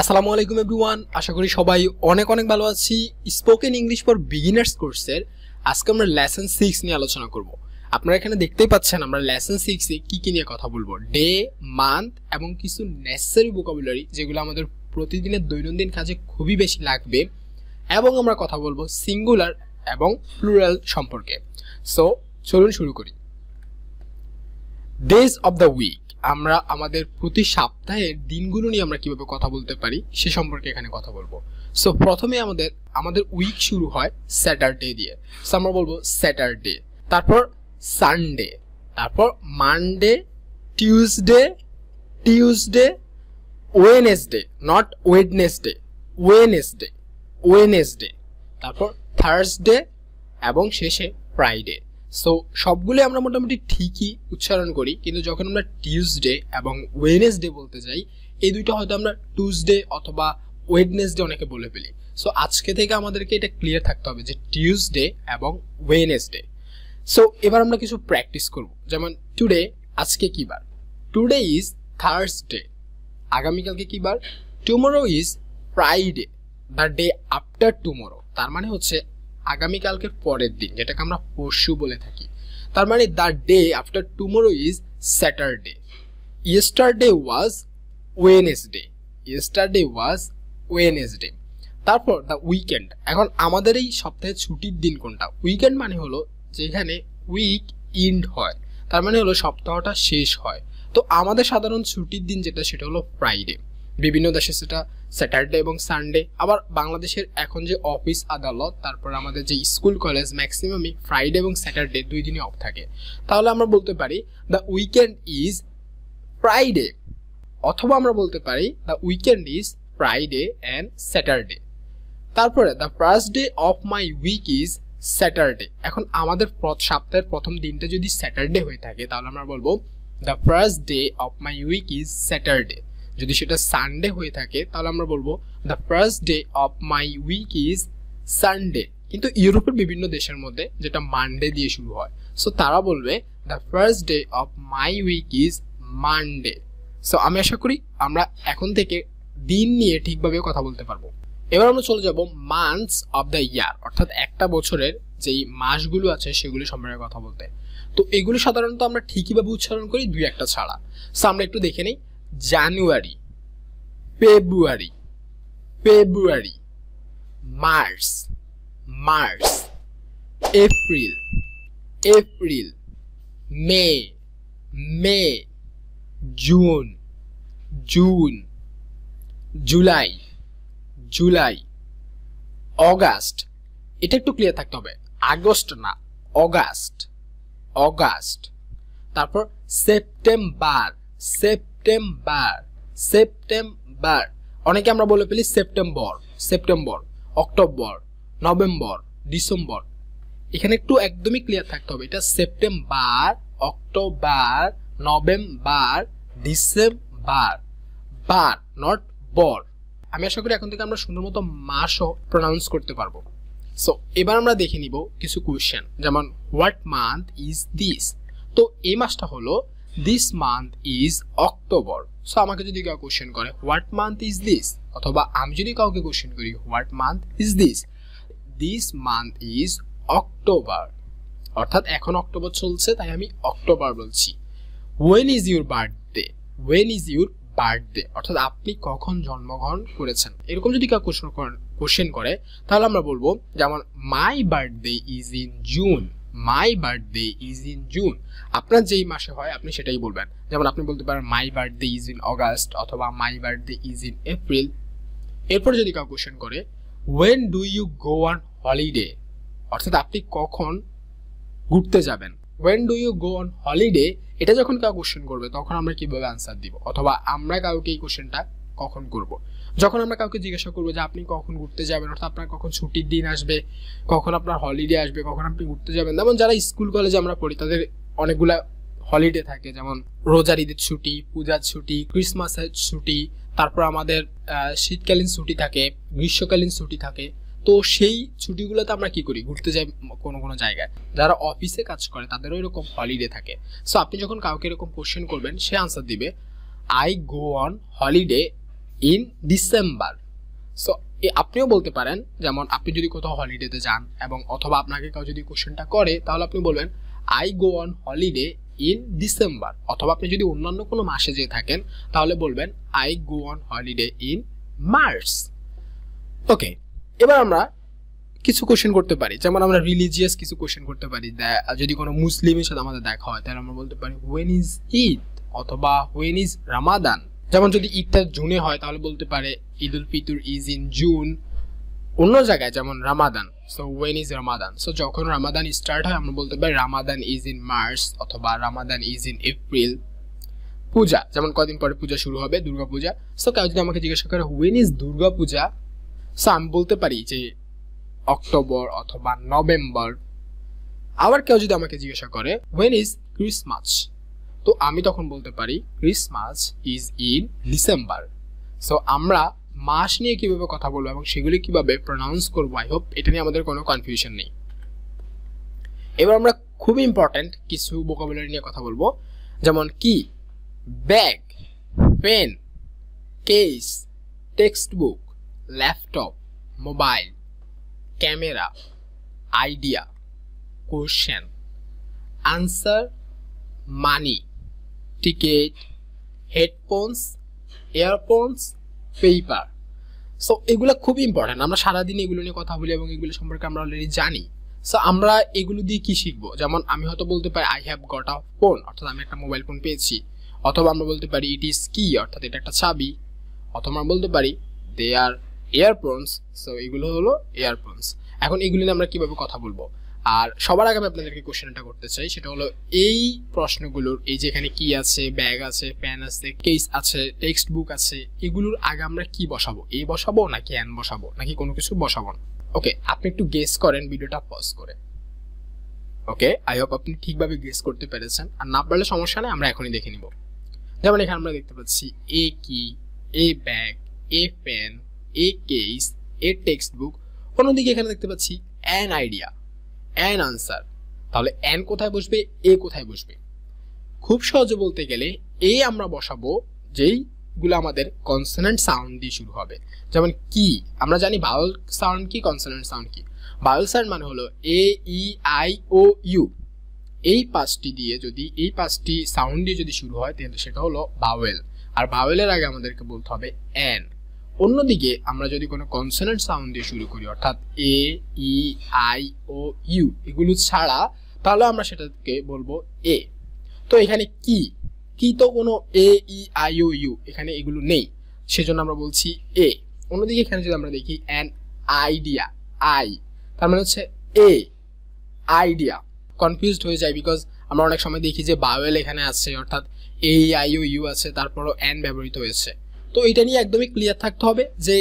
আসসালামু আলাইকুম এভরিওয়ান, আশা করি সবাই অনেক অনেক ভালো আছি। স্পোকেন ইংলিশ ফর বিগিনার্স কোর্সের আজকে আমরা লেসন 6 নিয়ে আলোচনা করব। আপনারা এখানে দেখতেই পাচ্ছেন আমরা লেসন 6 এ কি নিয়ে কথা বলবো। ডে, মান্থ এবং কিছু নেসেসারি ভোকাবুলারি যেগুলো আমাদের প্রতিদিনের দৈনন্দিন কাজে খুবই বেশি লাগবে, এবং আমরা কথা বলবো সিঙ্গুলার এবং প্লুরাল সম্পর্কে। সো চলুন শুরু করি। ডেজ অফ দ্য উইক, আমরা আমাদের প্রতি সপ্তাহের দিনগুলো নিয়ে আমরা কিভাবে কথা বলতে পারি সে সম্পর্কে এখানে কথা বলবো। সো প্রথমে আমাদের উইক শুরু হয় স্যাটারডে দিয়ে। সো আমরা বলবো স্যাটারডে, তারপর সানডে, তারপর Monday, Tuesday, Wednesday, not Wednesday, Wednesday, তারপর থার্সডে এবং শেষে ফ্রাইডে। সো সবগুলো আমরা মোটামুটি ঠিকই উচ্চারণ করি, কিন্তু যখন আমরা টিউসডে এবং ওয়েনেসডে বলতে যাই, এই দুইটা হয়তো আমরা টুসডে অথবা ওয়েডনেসডে অনেকে বলে ফেলি। সো আজকে থেকে আমাদেরকে এটা ক্লিয়ার থাকতে হবে যে টিউসডে এবং ওয়েনেসডে। সো এবার আমরা কিছু প্র্যাকটিস করব। যেমন টুডে, আজকে কি বার? Today is Thursday. আগামীকালকে কি বার? Tomorrow is Friday, the day after tomorrow. তার মানে হচ্ছে আগামীকালকের পরের দিন, যেটাকে আমরা পরশু বলে থাকি। তার মানে the day after tomorrow is Saturday. Yesterday was Wednesday. তারপর দ্য উইকেন্ড। এখন আমাদের এই সপ্তাহে ছুটির দিন কোনটা? উইকেন্ড মানে হলো যেখানে উইক ইন্ড হয়, তার মানে হলো সপ্তাহটা শেষ হয়। তো আমাদের সাধারণ ছুটির দিন যেটা, সেটা হলো ফ্রাইডে। বিভিন্ন দেশে সেটা স্যাটারডে এবং সানডে। আবার বাংলাদেশের এখন যে অফিস আদালত, তারপর আমাদের যে স্কুল কলেজ, ম্যাক্সিমামই ফ্রাইডে এবং স্যাটারডে দুই দিনই অফ থাকে। তাহলে আমরা বলতে পারি দ্য উইকেন্ড ইজ ফ্রাইডে, অথবা আমরা বলতে পারি the weekend is Friday and Saturday. তারপরে the first day of my week is Saturday. এখন আমাদের সপ্তাহের প্রথম দিনটা যদি স্যাটারডে হয়ে থাকে, তাহলে আমরা বলবো the first day of my week is Saturday. যদি সেটা সানডে হয়ে থাকে, তাহলে আমরা বলবো the first day of my week is Sunday. কিন্তু ইউরোপের বিভিন্ন দেশের মধ্যে যেটা মানডে দিয়ে শুরু হয়, সো তারা বলবে the first day of my week is Monday. So আমি আশা করি আমরা এখন থেকে দিন নিয়ে ঠিকভাবে কথা বলতে পারবো। এবার আমরা চলে যাব মান্থস অফ দ্য ইয়ার, অর্থাৎ একটা বছরের যেই মাসগুলো আছে সেগুলো সম্পর্কে কথা বলতে। তো এগুলো সাধারণত আমরা ঠিকইভাবে উচ্চারণ করি, দুই একটা ছাড়া। সো আমরা একটু দেখে নিই। জানুয়ারি, ফেব্রুয়ারি, মার্চ, এপ্রিল, মে, জুন, জুলাই, অগাস্ট। এটা একটু ক্লিয়ার থাকতে হবে, আগস্ট না, অগাস্ট। তারপর সেপ্টেম্বর, অনেকে আমরা বলে ফেলি সেপ্টেম্বর, অক্টোবর, নভেম্বর, ডিসেম্বর। এখানে একটু একদমই ক্লিয়ার থাকতে হবে, এটা September, October, November, December, bar not বর। আমি আশা করি এখন থেকে আমরা সুন্দর মতো মাসও প্রনাউন্স করতে পারবো। সো এবার আমরা দেখে নিব কিছু কোয়েশ্চেন, যেমন হোয়াট মান্থ ইজ দিস? তো এই মাসটা হলো this month is October. So আমাকে যদি কেউ কোয়েশ্চেন করে হোয়াট মান্থ ইজ দিস, অথবা আমি যদি কাউকে কোয়েশ্চেন করি what month is this, this month is October. অর্থাৎ এখন অক্টোবর চলছে, তাই আমি অক্টোবর বলছি। ওয়েন ইজ ইউর বার্থডে, অর্থাৎ আপনি কখন জন্মগ্রহণ করেছেন। এরকম যদি কেউ কোশ্চেন করে, তাহলে আমরা বলবো যেমন মাই বার্থডে ইজ ইন জুন। আপনার যেই মাসে হয় আপনি সেটাই বলবেন। যেমন আপনি বলতে পারেন my birthday is in August, অথবা my birthday is in April. এরপর যদি কেউ কোশ্চেন করে when do you go on holiday, অর্থাৎ আপনি কখন ঘুরতে যাবেন। When do you go on holiday, এটা যখন কেউ কোশ্চেন করবে তখন আমরা কিভাবে আনসার দিব, অথবা আমরা কাউকে এই কোশ্চেনটা কখন করব? যখন আমরা কাউকে জিজ্ঞাসা করবো যে আপনি কখন ঘুরতে যাবেন, অর্থাৎ আপনার কখন ছুটির দিন আসবে, কখন আপনার হলিডে আসবে, কখন আপনি ঘুরতে যাবেন। যেমন যারা স্কুল কলেজে আমরা পড়ি তাদের অনেকগুলা হলিডে থাকে, যেমন রোজার ঈদের ছুটি, পূজার ছুটি, ক্রিসমাসের ছুটি, তারপর আমাদের শীতকালীন ছুটি থাকে, গ্রীষ্মকালীন ছুটি থাকে। তো সেই ছুটিগুলোতে আমরা কি করি, ঘুরতে যাই কোনো জায়গায়। যারা অফিসে কাজ করে তাদেরও এরকম হলিডে থাকে। সো আপনি যখন কাউকে এরকম কোশ্চেন করবেন, সে আনসার দিবে I go on holiday in December. So আপনিও বলতে পারেন, যেমন আপনি যদি কোথাও হলিডেতে যান এবং অথবা আপনাকে কেউ যদি কোশ্চেনটা করে, তাহলে আপনি বলবেন I go on holiday in December. অথবা আপনি যদি অন্যান্য কোনো মাসে যেয়ে থাকেন তাহলে বলবেন I go on holiday in March. Okay, এবার আমরা কিছু কোশ্চেন করতে পারি, যেমন আমরা রিলিজিয়াস কিছু কোশ্চেন করতে পারি। যদি কোনো মুসলিমের সাথে আমাদের দেখা হয় তাহলে আমরা বলতে পারি হোয়েন ইজ ঈদ অথবা হোয়েন ইজ রামাদান। যেমন যদি ঈদটা জুনে হয় তাহলে বলতে পারে Eid ul Fitr is in June. অন্য জায়গায় যেমন Ramadan, so when is Ramadan. So যখন রামাদান স্টার্ট হয় আমরা বলতে পারি রামাদান ইজ ইন মার্চ অথবা রামাদান ইজ ইন এপ্রিল। পূজা, যেমন কদিন পরে পূজা শুরু হবে, দুর্গা পূজা। সো কেউ যদি আমাকে জিজ্ঞাসা করে when is Durga Puja, so আমি বলতে পারি যে অক্টোবর অথবা নভেম্বর। আবার কেউ যদি আমাকে জিজ্ঞাসা করে হোয়েন ইজ ক্রিসমাস, তো আমি তখন বলতে পারি Christmas is in December. So আমরা মাস নিয়ে কিভাবে কথা বলবো এবং সেগুলি কিভাবে প্রনাউন্স করবো, আই হোপ এটা নিয়ে আমাদের কোনো কনফিউশন নেই। এবার আমরা খুব ইম্পর্টেন্ট কিছু ভোকাবুলারি নিয়ে কথা বলবো, যেমন কি, bag, pen, case, text book, laptop, mobile, camera, idea, question, answer, money, ticket, headphones, earphones, paper. So এগুলো খুব ইম্পর্টেন্ট, আমরা সারাদিন এগুলো নিয়ে কথা বলি এবং এগুলো সম্পর্কে আমরা অলরেডি জানি। সো আমরা এগুলো দিয়ে কি শিখবো, যেমন আমি হয়তো বলতে পারি I have got a phone, অর্থাৎ আমি একটা মোবাইল ফোন পেয়েছি। অথবা আমরা বলতে পারি ইট ইজ কি, অর্থাৎ এটা একটা চাবি। অথবা আমরা বলতে পারি দে আর ইয়ারফোনস, সো এগুলো হলো ইয়ারফোনস। এখন এগুলো নিয়ে আমরা কিভাবে কথা বলবো, আর সবার আগে আমি আপনাদেরকে কোশ্চেনটা করতে চাই, সেটা হলো এই প্রশ্নগুলোর, এই যে এখানে কি আছে, ব্যাগ আছে, পেন আছে, কেস আছে, টেক্সট বুক আছে, এগুলোর আগে আমরা কি বসাবো, এ বসাবো নাকি এন বসাবো নাকি কোনো কিছু বসাবো না? ওকে, আপনি একটু গেস করেন ভিডিওটা পজ করে। ওকে, আই হোপ আপনি ঠিকভাবে গেস করতে পেরেছেন, আর না পারলে সমস্যা নেই, আমরা এখনই দেখে নিব। যেমন এখানে আমরা দেখতে পাচ্ছি a key, a bag, a pen, a case, a text book. অন্যদিকে এখানে দেখতে পাচ্ছি অ্যান আইডিয়া, অ্যান আনসার। তাহলে অ্যান কোথায় বসবে, এ কোথায় বসবে? খুব সহজে বলতে গেলে এ আমরা বসাবো যেইগুলো আমাদের কনসোনেন্ট সাউন্ড দিয়ে শুরু হবে। যেমন কি, আমরা জানি ভাওয়েল সাউন্ড কি, কনসোনেন্ট সাউন্ড কি। ভাওয়েল সাউন্ড মানে হলো এ, ই, আই, ও, ইউ। এই পাঁচটি সাউন্ড দিয়ে যদি শুরু হয় তাহলে সেটা হলো ভাওয়েল, আর ভাওয়েলের আগে আমাদেরকে বলতে হবে অ্যান। অন্যদিকে আমরা যদি কোনো কনসোনেন্ট সাউন্ড দিয়ে শুরু করি, অর্থাৎ এ, ই, আই, ও, ইউ এগুলো ছাড়া, তাহলে আমরা সেটাকে বলবো এ। তো এখানে কি তো কোনো এ, ই, আই, ও, ইউ এখানে এগুলো নেই, সেজন্য আমরা বলছি এ। অন্যদিকে এখানে যদি আমরা দেখি অ্যান আইডিয়া, আই, তার মানে হচ্ছে এ, আইডিয়া। কনফিউজড হয়ে যায় বিকজ আমরা অনেক সময় দেখি যে ভাওয়েল এখানে আছে, অর্থাৎ এ, আই, ও, ইউ আছে, তারপরও অ্যান ব্যবহৃত হয়েছে। তো এটা নিয়ে একদমই ক্লিয়ার থাকতে হবে যে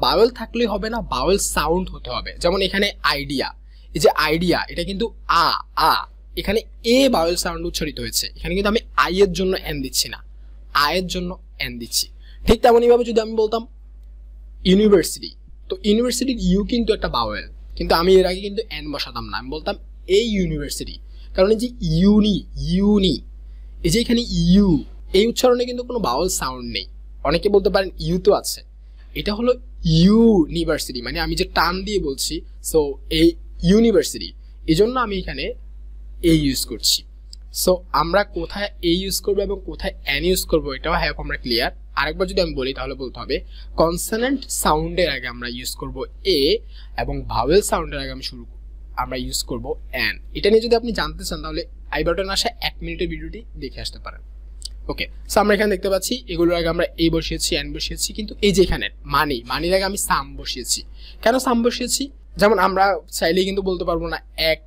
ভাওয়েল থাকলেই হবে না, ভাওয়েল সাউন্ড হতে হবে। যেমন এখানে আইডিয়া, এই যে আইডিয়া এটা কিন্তু আ, এখানে এ ভাওয়েল সাউন্ড উচ্চারিত হয়েছে, এখানে কিন্তু আমি আই এর জন্য এন দিচ্ছি না, আয়ের জন্য এন দিচ্ছি। ঠিক তেমনইভাবে যদি আমি বলতাম ইউনিভার্সিটি, তো ইউনিভার্সিটির ইউ কিন্তু একটা ভাওয়েল, কিন্তু আমি এর আগে কিন্তু এন বসাতাম না, আমি বলতাম এই ইউনিভার্সিটি। কারণ এই যে ইউনি, এই যে এখানে ইউ, এই উচ্চারণে কিন্তু কোনো ভাওয়েল সাউন্ড নেই। অনেকে বলতে পারেন ইউ তো আছে, এটা হলো ইউনিভার্সিটি, মানে আমি যে টান দিয়ে বলছি, সো এই ইউনিভার্সিটি, এই জন্য আমি এখানে এ ইউজ করছি। সো আমরা কোথায় এ ইউজ করবো এবং কোথায় এন ইউজ করবো এটাও হ্যাঁ আমরা ক্লিয়ার। আরেকবার যদি আমি বলি তাহলে বলতে হবে কনসোনেন্ট সাউন্ডের আগে আমরা ইউজ করব এ, এবং ভাওয়েল সাউন্ডের আগে আমরা ইউজ করব এন। এটা নিয়ে যদি আপনি জানতে চান তাহলে আই বাটন আসে 1 মিনিটের ভিডিওটি দেখে আসতে পারেন। ওকে, সো আমরা এখানে দেখতে পাচ্ছি এগুলোর আগে আমরা এ বসিয়েছি, এন বসিয়েছি, কিন্তু এই যে এখানে মানির আগে আমি সাম বসিয়েছি। কেন সাম বসিয়েছি? যেমন আমরা চাইলেই কিন্তু বলতে পারবো না 1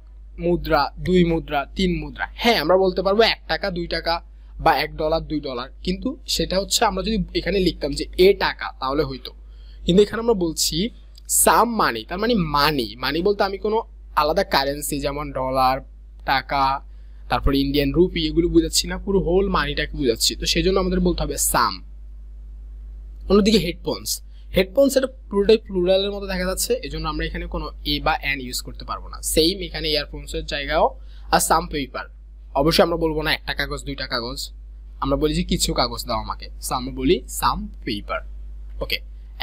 মুদ্রা, 2 মুদ্রা, 3 মুদ্রা। হ্যাঁ, আমরা বলতে পারবো 1 টাকা, 2 টাকা বা $1, $2, কিন্তু সেটা হচ্ছে আমরা যদি এখানে লিখতাম যে এ টাকা তাহলে হইতো, কিন্তু এখানে আমরা বলছি সাম মানি, তার মানে মানি বলতে আমি কোনো আলাদা কারেন্সি যেমন ডলার, টাকা, তারপর ইন্ডিয়ান রুপি এগুলো বুঝাচ্ছি না, পুরো হোল মানিটাকে বুঝাচ্ছি। তো সেই জন্য আমাদের বলতে হবে সাম। অন্যদিকে হেডফোনস এটা পুরোটাই প্লুরালের মতো দেখা যাচ্ছে, এজন্য আমরা এখানে কোনো এ বা এন ইউজ করতে পারবো না। সেম এখানে ইয়ারফোনসের জায়গাও। আর সাম পেপার, অবশ্যই আমরা বলবো না 1 টা কাগজ, 2 টা কাগজ, আমরা বলি যে কিছু কাগজ দাও আমাকে, সো আমরা বলি সাম পেপার। ওকে,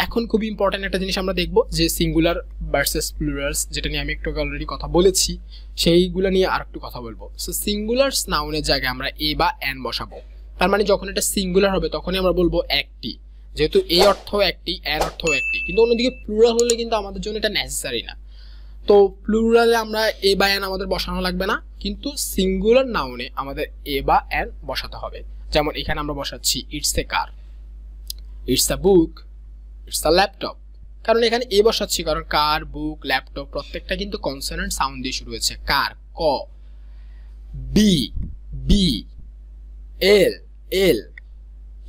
এখন খুব ইম্পর্টেন্ট একটা জিনিস আমরা দেখব যে সিঙ্গুলার ভার্সেস প্লুরালস, যেটা নিয়ে আমি একটু অলরেডি কথা বলেছি, সেইগুলো নিয়ে আর একটু কথা বলবো। সো সিঙ্গুলারস নাউনের জায়গায় আমরা এ বা অ্যান বসাবো। তার মানে যখন এটা সিঙ্গুলার হবে তখনই আমরা বলবো একটি, যেহেতু এ অর্থ একটি, অ্যান অর্থ একটি। কিন্তু অন্যদিকে প্লুরাল হলে কিন্তু আমাদের জন্য এটা নেসেসারি না। তো প্লুরালে আমরা এ বা অ্যান আমাদের বসানো লাগবে না, কিন্তু সিঙ্গুলার নাউনে আমাদের এ বা অ্যান বসাতে হবে। যেমন এখানে আমরা বসাচ্ছি it's a car, it's a book, it's a laptop. কারণ এখানে এ বসাচ্ছি কারণ কার, বুক, ল্যাপটপ প্রত্যেকটা কিন্তু কনসোনেন্ট সাউন্ড দিয়ে শুরু হয়েছে। কার ক, বি বি, এল এল।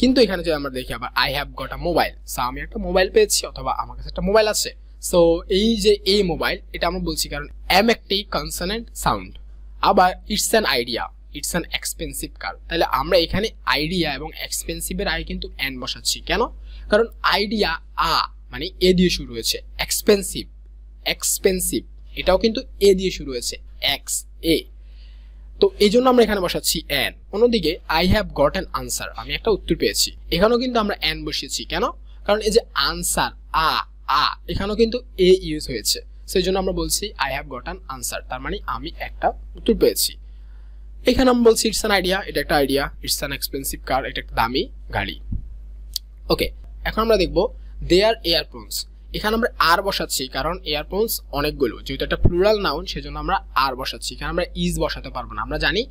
কিন্তু এখানে যদি আমরা দেখি আবার I have got a mobile, so আমি একটা মোবাইল পেয়েছি অথবা আমার কাছে একটা মোবাইল আছে। সো এই যে এ মোবাইল, এটা আমরা বলছি কারণ এম একটি কনসোনেন্ট সাউন্ড। আবার it's an idea, it's an expensive car. তাহলে আমরা এখানে আইডিয়া এবং এক্সপেন্সিভের আই কিন্তু এন বসাচ্ছি। কেন? কারণ আইডিয়া আ মানে এ দিয়ে শুরু হয়েছে, এক্সপেন্সিভ এক্সপেন্সিভ এটাও কিন্তু এ দিয়ে শুরু হয়েছে, এক্স এ। তো এই জন্য আমরা এখানে বসাচ্ছি এন। অন্যদিকে I have got an answer, আমি একটা উত্তর পেয়েছি, এখানেও কিন্তু আমরা এন বসিয়েছি। কেন? কারণ এই যে আনসার আ আ এখানেও কিন্তু এ ইউজ হয়েছে, সেই জন্য আমরা বলছি I have got an answer, তার মানে আমি একটা উত্তর পেয়েছি। এখানে আমরা বলছি ইটস অ্যান আইডিয়া, এটা একটা আইডিয়া, ইটস অ্যান এক্সপেন্সিভ কার, এটা একটা দামি গাড়ি। ওকে, এখন আমরা দেখবো দেয়ার এয়ারফোনস। এখানে আমরা আর বসাচ্ছি কারণ এয়ারফোনস অনেকগুলো, যেহেতু একটা প্লুরাল নাউন সেজন্য আমরা আর বসাচ্ছি। এখানে আমরা ইজ বসাতে পারবো না, আমরা জানি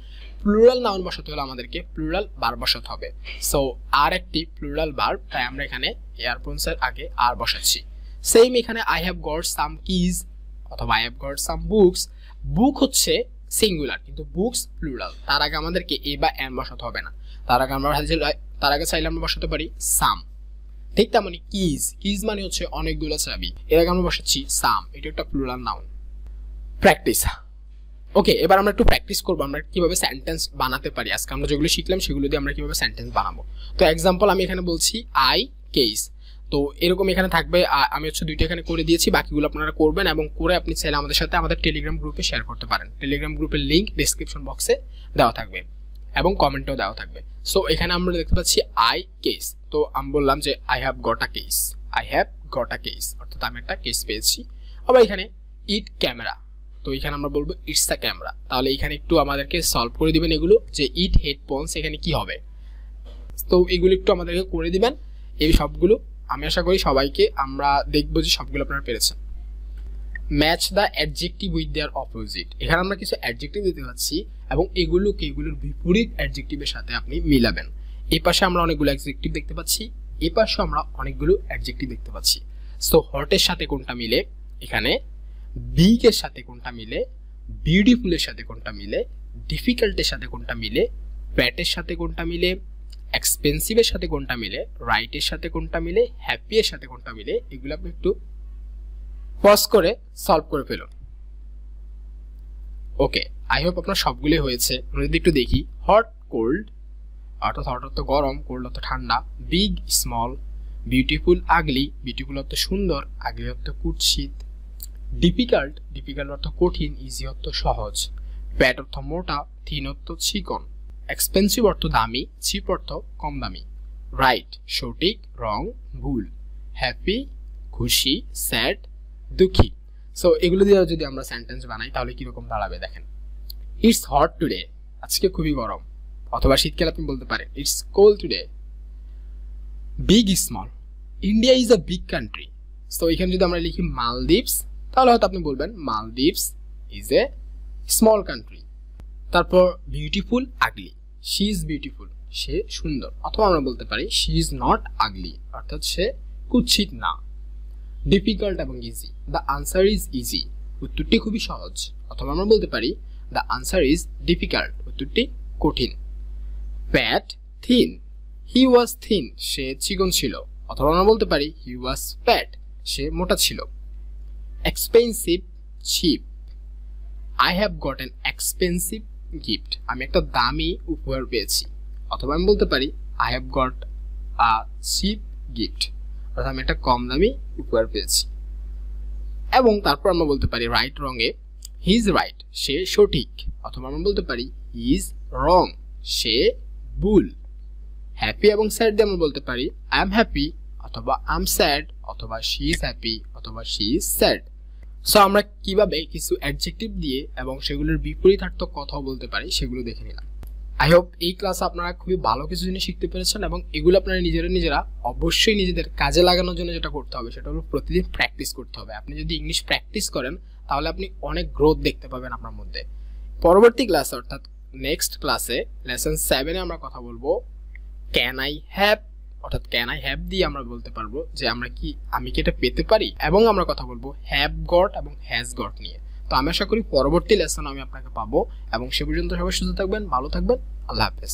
প্লুরাল নাউন বসাতে হলে আমাদেরকে প্লুরাল ভার্ব বসাতে হবে। সো আর একটি প্লুরাল ভার্ব, তাই আমরা এখানে এয়ারফোনসের আগে আর বসাচ্ছি। সেম এখানে I have got some keys অথবা I have got some books. Book হচ্ছে সিঙ্গুলার কিন্তু বুকস প্লুরাল, তার আগে আমাদেরকে এ বা এন বসাতে হবে না। তার আগে চাইলে আমরা বসাতে পারি সাম। ঠিক তেমনি কিজ, কিজ মানে হচ্ছে অনেকগুলো চাবি, এর আগে আমরা বসাচ্ছি সাম, এটা একটা প্লুরাল নাউন। প্র্যাকটিস। ওকে, এবার আমরা একটু প্র্যাকটিস করবো আমরা কিভাবে সেন্টেন্স বানাতে পারি। আজকে আমরা যেগুলো শিখলাম সেগুলো দিয়ে আমরা কিভাবে সেন্টেন্স বানাবো। তো এক্সাম্পল আমি এখানে বলছি আই কেস, তো এরকম এখানে থাকবে। আমি হচ্ছে দুইটা এখানে করে দিয়েছি, বাকিগুলো আপনারা করবেন এবং করে আপনি চাইলে আমাদের সাথে আমাদের টেলিগ্রাম গ্রুপে শেয়ার করতে পারেন। টেলিগ্রাম গ্রুপের লিঙ্ক ডেসক্রিপশন বক্সে দেওয়া থাকবে এবং কমেন্টও দেওয়া থাকবে। সো এখানে আমরা দেখতে পাচ্ছি আই কেস, তো আমি বললাম যে I have got a case, I have got a case, অর্থাৎ আমি একটা কেস পেয়েছি। আবার এখানে ইট ক্যামেরা, তো এখানে আমরা বলবো ইটস আ ক্যামেরা। তাহলে এখানে একটু আমাদেরকে সলভ করে দিবেন এগুলো, যে ইট হেডফোনস এখানে কি হবে। তো এগুলো একটু আমাদেরকে করে দিবেন এই সবগুলো। আমি আশা করি সবাইকে আমরা দেখবো যে সবগুলো আপনারা পেরেছেন। Match the adjective with their opposite, এখানে আমরা কিছু অ্যাডজেক্টিভ দিতে পাচ্ছি এবং এগুলোর বিপরীত অ্যাডজেক্টিভের সাথে আপনি মিলাবেন। এই পাশে আমরা অনেকগুলো অ্যাডজেক্টিভ দেখতে পাচ্ছি, এই পাশে আমরা অনেকগুলো অ্যাডজেক্টিভ দেখতে পাচ্ছি। সো হটের সাথে কোনটা মিলে, এখানে বিগ এর সাথে কোনটা মিলে, বিউটিফুলের সাথে কোনটা মিলে, ডিফিকাল্টের সাথে কোনটা মিলে, প্যাটের সাথে কোনটা মিলে, এক্সপেন্সিভের সাথে কোনটা মিলে, রাইটের সাথে কোনটা মিলে, হ্যাপি এর সাথে কোনটা মিলে, এগুলো আপনি একটু পজ করে সলভ করে ফেলুন। ওকে, আই হোপ আপনার সবগুলোই হয়েছে। আমরা যদি একটু দেখি, হট কোল্ড, অর্থাৎ হট অর্থ গরম, কোল্ড অর্থ ঠান্ডা, বিগ স্মল, বিউটিফুল আগলি, বিউটিফুল অর্থ সুন্দর, আগলি অর্থ কুৎসিত, ডিফিকাল্ট, ডিফিকাল্ট অর্থ কঠিন, ইজি অর্থ সহজ, প্যাট অর্থ মোটা, থিন অর্থ চিকন, এক্সপেন্সিভ অর্থ দামি, চিপ অর্থ কম দামি, রাইট সঠিক, রং ভুল, হ্যাপি খুশি, স্যাড দুঃখী। সো এগুলো দিয়ে যদি আমরা সেন্টেন্স বানাই তাহলে কিরকম দাঁড়াবে দেখেন। ইটস হট টুডে, আজকে খুবই গরম, অথবা শীতকালে আপনি বলতে পারেন it's cold today. Big small, India is a big country. So এখানে যদি আমরা লিখি মালদ্বীপস, তাহলে হয়তো আপনি বলবেন Maldives is a small country. তারপর beautiful ugly, she is beautiful, সে সুন্দর, অথবা আমরা বলতে পারি শি ইজ নট আগলি, অর্থাৎ সে কুৎসিত না। ডিফিকাল্ট এবং easy, the answer is easy, উত্তরটি খুবই সহজ, অথবা আমরা বলতে পারি দ্য আনসার ইজ ডিফিকাল্ট, উত্তরটি কঠিন। ফ্যাট থিন, হি ওয়াজ থিন, সে চিকন ছিল, অথবা আমরা বলতে পারি হি ওয়াজ ফ্যাট, সে মোটা ছিল। Expensive cheap, I have got an expensive gift, আমি একটা দামি উপহার পেয়েছি, অথবা আমি বলতে পারি I have got a cheap gift, অর্থাৎ আমি একটা কম দামি উপহার পেয়েছি। এবং তারপর আমরা বলতে পারি রাইট রং এ, হি ইজ রাইট, সে সঠিক, অথবা আমরা বলতে পারি হি ইজ রং, সে ভুল। হ্যাপি এবং স্যাড দিয়ে আমরা বলতে পারি আই এম হ্যাপি, অথবা আই এম স্যাড অথবা শি ইজ হ্যাপি অথবা শি ইজ স্যাড। সো আমরা কিভাবে কিছু অ্যাডজেক্টিভ দিয়ে এবং সেগুলোর বিপরীতার্থক কথাও বলতে পারি সেগুলো দেখে নিলাম। আই হোপ এই ক্লাসে আপনারা খুবই ভালো কিছু জিনিস শিখতে পেরেছেন এবং এগুলো আপনারা নিজেরা অবশ্যই নিজেদের কাজে লাগানোর জন্য যেটা করতে হবে সেটা হলো প্রতিদিন প্র্যাকটিস করতে হবে। আপনি যদি ইংলিশ প্র্যাকটিস করেন তাহলে আপনি অনেক গ্রোথ দেখতে পাবেন আপনার মধ্যে। পরবর্তী ক্লাসে অর্থাৎ নেক্সট ক্লাসে লেসন 7-এ আমরা কথা বলবো ক্যান আই হ্যাভ, অর্থাৎ ক্যান আই হ্যাভ দিয়ে আমরা বলতে পারবো যে আমি কি এটা পেতে পারি, এবং আমরা কথা বলবো হ্যাভ গট এবং হ্যাজ গট নিয়ে। তো আমি আশা করি পরবর্তী লেসন আমি আপনাকে পাবো, এবং সে পর্যন্ত সবাই সুস্থ থাকবেন, ভালো থাকবেন, আল্লাহ হাফেজ।